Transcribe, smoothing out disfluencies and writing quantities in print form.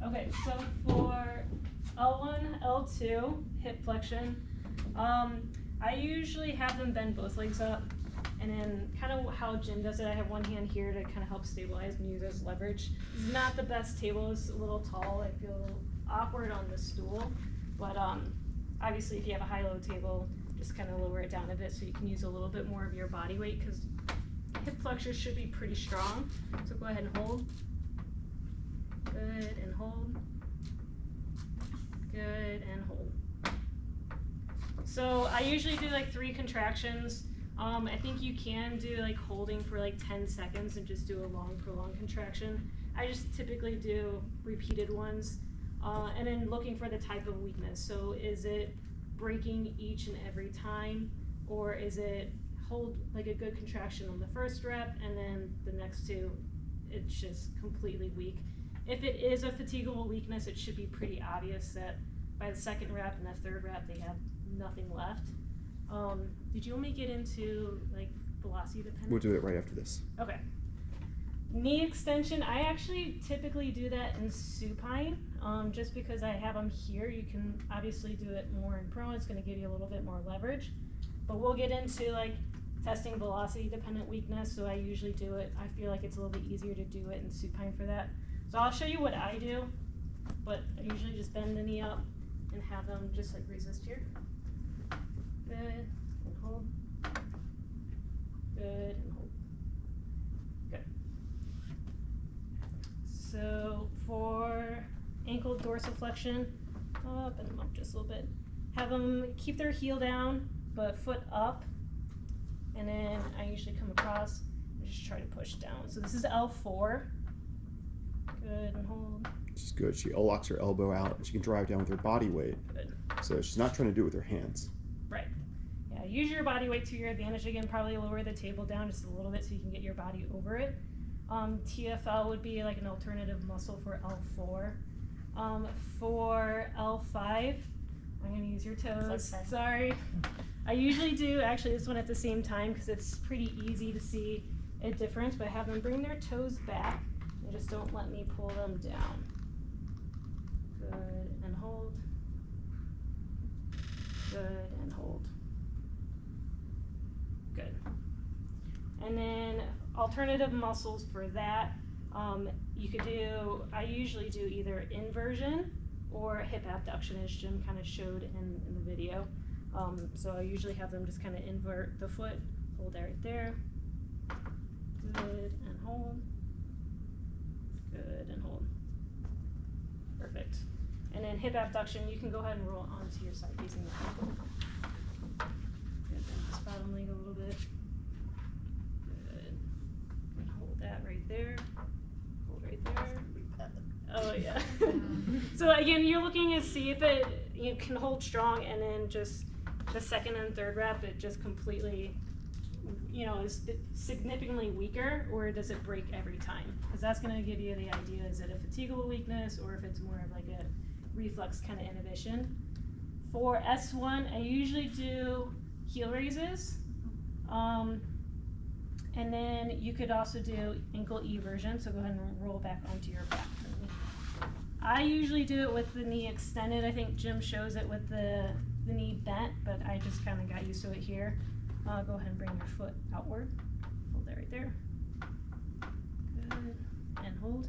Okay, so for L1, L2, hip flexion, I usually have them bend both legs up, and then kind of how Jim does it, I have one hand here to kind of help stabilize and use as leverage. It's not the best table, it's a little tall, I feel a little awkward on the stool, but obviously if you have a high-low table, just kind of lower it down a bit so you can use a little bit more of your body weight, because hip flexors should be pretty strong. So go ahead and hold. Good, and hold. Good, and hold. So I usually do like 3 contractions. I think you can do like holding for like 10 seconds and just do a long, prolonged contraction. I just typically do repeated ones. And then looking for the type of weakness. So is it breaking each and every time, or is it hold like a good contraction on the first rep and then the next 2 it's just completely weak. If it is a fatigable weakness, it should be pretty obvious that by the 2nd rep and the 3rd rep they have nothing left. Did you want me to get into like velocity dependent? We'll do it right after this. Okay. Knee extension, I actually typically do that in supine, just because I have them here. You can obviously do it more in prone, it's gonna give you a little bit more leverage. But we'll get into like testing velocity dependent weakness, so I usually do it, I feel like it's a little bit easier to do it in supine for that. So I'll show you what I do, but I usually just bend the knee up and have them just like resist here. Good, and hold. Good, and hold. Good. So for ankle dorsiflexion, up and up just a little bit. Have them keep their heel down, but foot up. And then I usually come across and just try to push down. So this is L4. Good, and hold. She's good. She locks her elbow out and she can drive down with her body weight. Good. So she's not trying to do it with her hands. Right. Yeah, use your body weight to your advantage. Again, probably lower the table down just a little bit so you can get your body over it. TFL would be like an alternative muscle for L4. For L5, I'm going to use your toes. Okay. Sorry. I usually do actually this one at the same time because it's pretty easy to see a difference, but I have them bring their toes back and just don't let me pull them down. Good, and hold. Good, and hold. Good. And then alternative muscles for that, you could do, I usually do either inversion or hip abduction, as Jim kind of showed in the video. So I usually have them just kind of invert the foot, hold it right there. Good, and hold. Good, and hold. Perfect. And then hip abduction, you can go ahead and roll onto your side facing the ankle. Good, bend this bottom leg a little bit. Good. And hold that right there. Hold right there. Oh yeah. So again, you're looking to see if you can hold strong, and then just the 2nd and 3rd rep, it just completely, is significantly weaker, or does it break every time? Because that's going to give you the idea, is it a fatigable weakness, or if it's more of like a reflex kind of inhibition. For S1, I usually do heel raises. And then you could also do ankle eversion, so go ahead and roll back onto your back for me. I usually do it with the knee extended. I think Jim shows it with the knee bent, but I just kind of got used to it here. Go ahead and bring your foot outward. Hold that right there. Good. And hold.